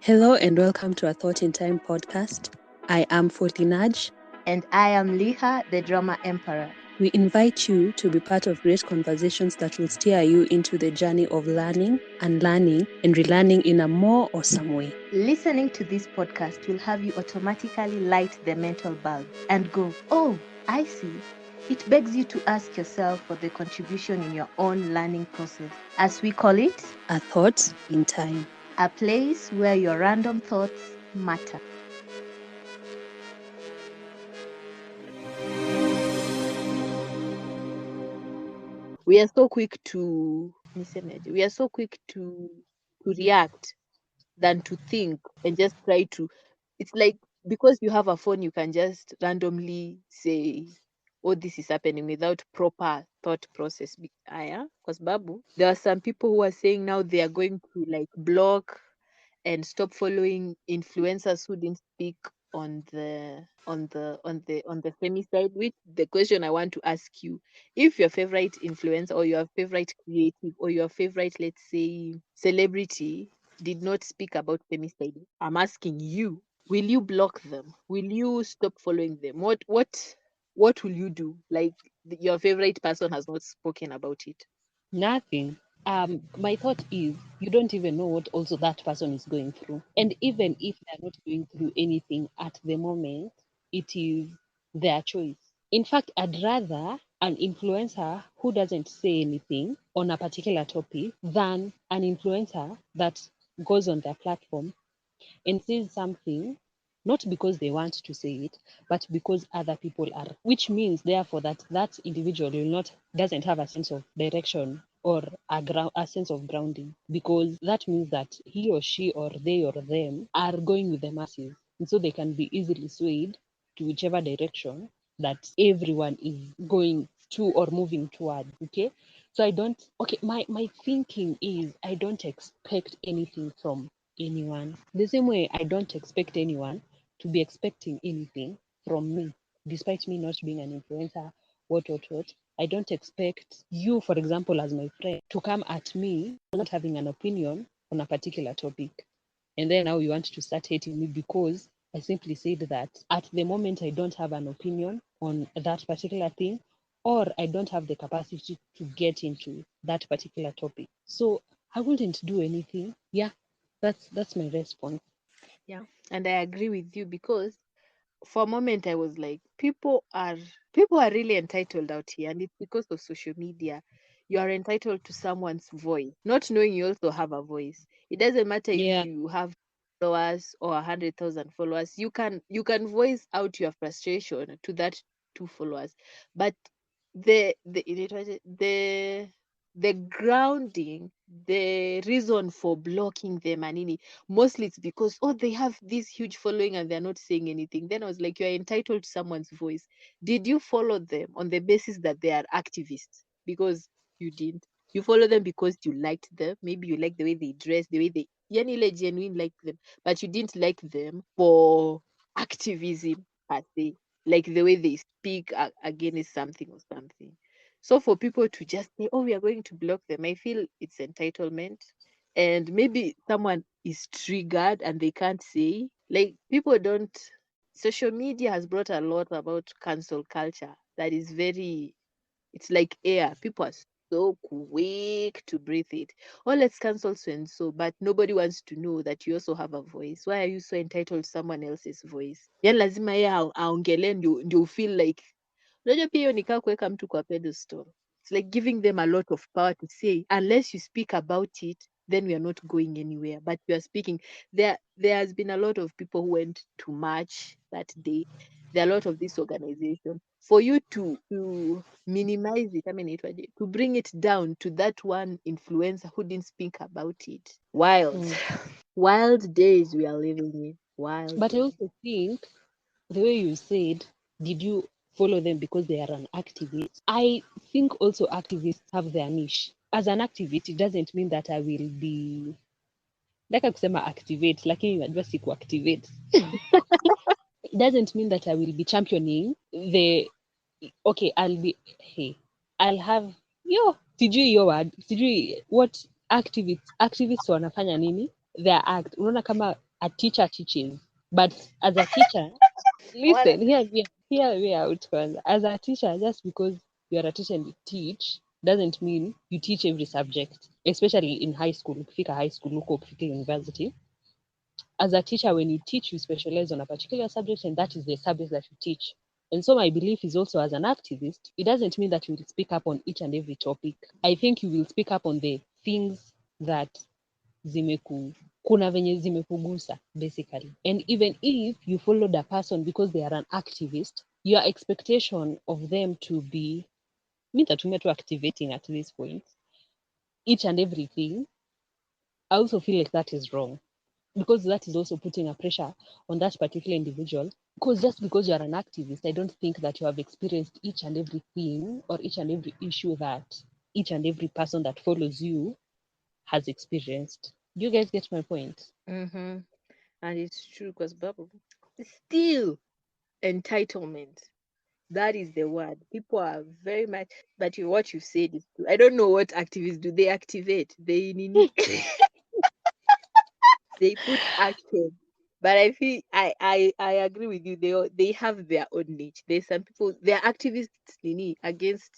Hello and welcome to a Thought in Time podcast. I am Fortinaj. And I am Liha, the drama emperor. We invite you to be part of great conversations that will steer you into the journey of learning, unlearning, and relearning in a more awesome way. Listening to this podcast will have you automatically light the mental bulb and go, oh, I see. It begs you to ask yourself for the contribution in your own learning process. As we call it, A Thought in Time. a place where your random thoughts matter. We are so quick to react than to think and just try to. It's like because you have a phone, you can just randomly say, "Oh, this is happening," without proper thought process. Because Babu, there are some people who are saying now they are going to like block and stop following influencers who didn't speak on the femi side. Which the question I want to ask you: if your favorite influencer or your favorite creative or your favorite, let's say, celebrity did not speak about femicide, I'm asking you, will you block them? Will you stop following them? What will you do? Like your favorite person has not spoken about it. Nothing. My thought is you don't even know what also that person is going through. And even if they're not going through anything at the moment, it is their choice. In fact, I'd rather an influencer who doesn't say anything on a particular topic than an influencer that goes on their platform and says something not because they want to say it, but because other people are, which means therefore that individual doesn't have a sense of direction or a sense of grounding, because that means that he or she or they or them are going with the masses, and so they can be easily swayed to whichever direction that everyone is going to or moving toward. Okay, so my thinking is I don't expect anything from anyone. The same way I don't expect anyone to be expecting anything from me, despite me not being an influencer, what. I don't expect you, for example, as my friend, to come at me not having an opinion on a particular topic. And then now you want to start hating me because I simply said that at the moment I don't have an opinion on that particular thing, or I don't have the capacity to get into that particular topic. So I wouldn't do anything. Yeah, that's my response. Yeah, and I agree with you because for a moment I was like, people are really entitled out here, and it's because of social media. You are entitled to someone's voice, not knowing you also have a voice. It doesn't matter if Yeah. you have followers or 100,000 followers. You can voice out your frustration to that two followers, but the grounding, the reason for blocking them and mostly it's because, oh, they have this huge following and they're not saying anything. Then I was like, you're entitled to someone's voice. Did you follow them on the basis that they are activists? Because you didn't. You follow them because you liked them. Maybe you like the way they dress, the way they genuine like them, but you didn't like them for activism per se, like the way they speak against something or something. So for people to just say, oh, we are going to block them, I feel it's entitlement. And maybe someone is triggered and they can't say. Like people don't. Social media has brought a lot about cancel culture that is very, it's like air. People are so quick to breathe it. Oh, let's cancel so and so, but nobody wants to know that you also have a voice. Why are you so entitled to someone else's voice? Yani lazima yeye aongelee ndio feel like. Unajua pia hiyo ni kaa kuweka mtu kwa pedestal. It's like giving them a lot of power to say, unless you speak about it, then we are not going anywhere. But you are speaking. There has been a lot of people who went to march that day. There are a lot of this organization. For you to minimize it, I mean, to bring it down to that one influencer who didn't speak about it. Wild. Wild days we are living in. Wild But I days. also think the way you said, did you follow them because they are an activist? I think also activists have their niche. As an activist, it doesn't mean that I will be like kusema activate, lakini najua si kuactivate. It doesn't mean that I will be championing I'll have sijui hiyo word, sijui what activists wanafanya nini, their act. Unaona kama a teacher teaches, but as a teacher, What? listen, hear me out, kwanza. As a teacher, just because you are a teacher and you teach doesn't mean you teach every subject, especially in high school. Ukifika high school, huko ukifika university. As a teacher, when you teach, you specialize on a particular subject, and that is the subject that you teach. And so my belief is also, as an activist, it doesn't mean that you will speak up on each and every topic. I think you will speak up on the things that kuna venye zimekugusa basically. And even if you followed a person because they are an activist, your expectation of them to be, mi tatumia tu activating at this point, each and everything, I also feel like that is wrong, because that is also putting a pressure on that particular individual. Because just because you are an activist, I don't think that you have experienced each and everything or each and every issue that each and every person that follows you has experienced. Do you guys get my point? Mm-hmm. And it's true because Bible still entitlement. That is the word. People are very much, but what you said is true. I don't know what activists do. They activate. They put action. But I feel I agree with you. They have their own niche. There's some people they are activists nini against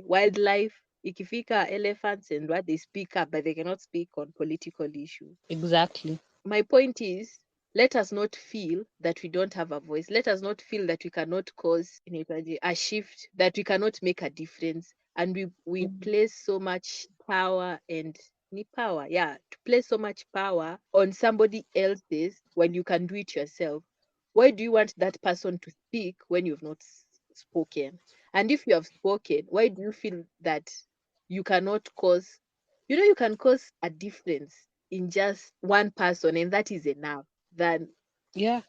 wildlife, ikifika elephants and what they speak up, but they cannot speak on political issues. Exactly. My point is, let us not feel that we don't have a voice. Let us not feel that we cannot cause a shift, that we cannot make a difference. And we Mhm. place so much power and to place so much power on somebody else's when you can do it yourself. Why do you want that person to speak when you've not spoken? And if you have spoken, why do you feel that you cannot cause, you can cause a difference in just one person, and that is enough. Then Yeah.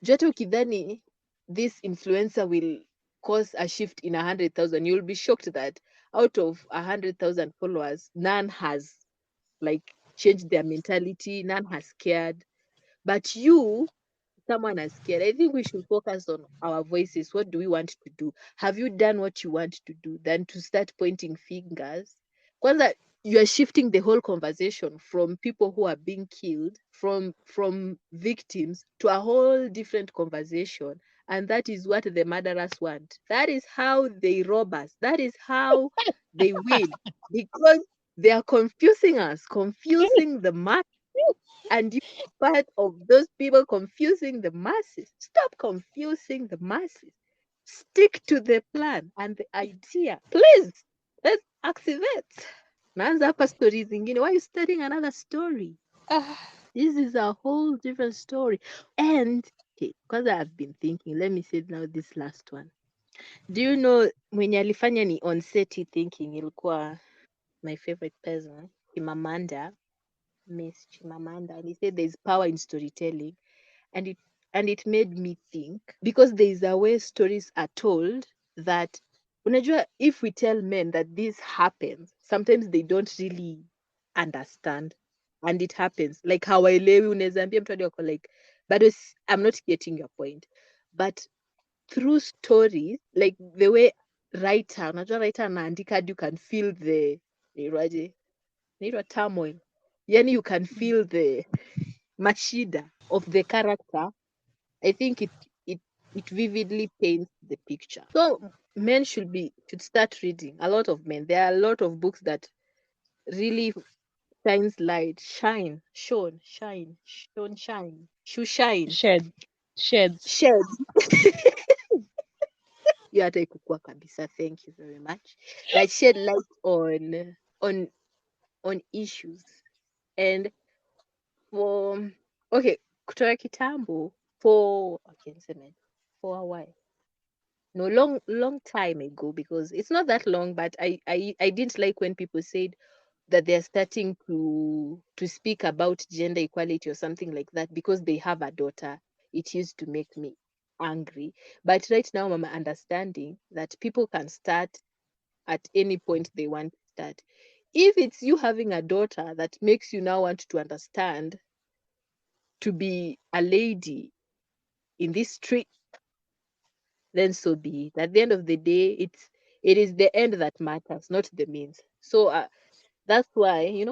Joto ukidhani this influencer will cause a shift in 100,000, you'll be shocked that out of 100,000 followers, none has like changed their mentality, none has cared. But someone has scared. I think we should focus on our voices. What do we want to do? Have you done what you want to do? Than to start pointing fingers. Kwanza, you are shifting the whole conversation from people who are being killed, from victims, to a whole different conversation. And that is what the murderers want. That is how they rob us. That is how they win. Because they are confusing us, confusing the mass, and you are part of those people confusing the masses. Stop confusing the masses. Stick to the plan and the idea. Please, let's activate. Naanza hapa story zingine. Why are you studying another story? Ah, This is a whole different story. And okay, because I've been thinking, let me say now this last one. Do you know mwenye alifanya ni on-set thinking ilikuwa my favorite person, Chimamanda, Miss Chimamanda, and he said there's power in storytelling, and it made me think, because there is a way stories are told that unajua, if we tell men that this happens, sometimes they don't really understand, and it happens like hawaelewi. Unaweza ambia mtu hadi wako like bado I'm not getting your point, but through stories, like the way unajua writer anaandika hadi you can feel the inaitwa turmoil, yani you can feel the mashida of the character. I think it vividly paints the picture. So men should start reading. A lot of men. There are a lot of books that really shines light. Shine. shed. Sheds. Shed. You hata ikukua kabisa. Thank you very much. That shed light on on issues. And for okay, kutoka kitambo, for a while. No, long time ago, because it's not that long, but I didn't like when people said that they're starting to speak about gender equality or something like that because they have a daughter. It used to make me angry. But right now I'm understanding that people can start at any point they want to start. If it's you having a daughter that makes you now want to understand to be a lady in this street, then so be it. At the end of the day, it is the end that matters, not the means. So that's why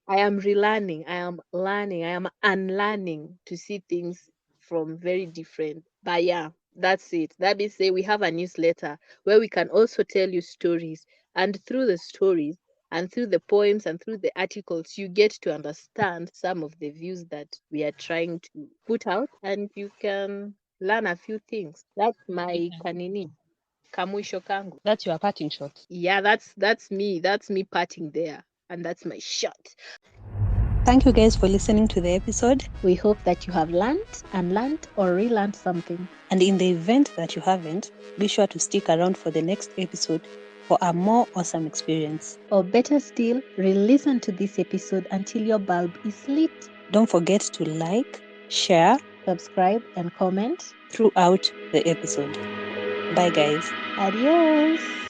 I am relearning, I am learning, I am unlearning to see things from very different. But yeah, that's it. That means say we have a newsletter where we can also tell you stories, and through the stories and through the poems and through the articles, you get to understand some of the views that we are trying to put out, and you can learn a few things. That's my kanini. Kamwisho kangu. That's your parting shot. Yeah, that's me. That's me parting there. And that's my shot. Thank you guys for listening to the episode. We hope that you have learned, unlearned, or relearned something. And in the event that you haven't, be sure to stick around for the next episode for a more awesome experience. Or better still, re-listen to this episode until your bulb is lit. Don't forget to like, share, Subscribe, and comment throughout the episode. Bye, guys. Adios.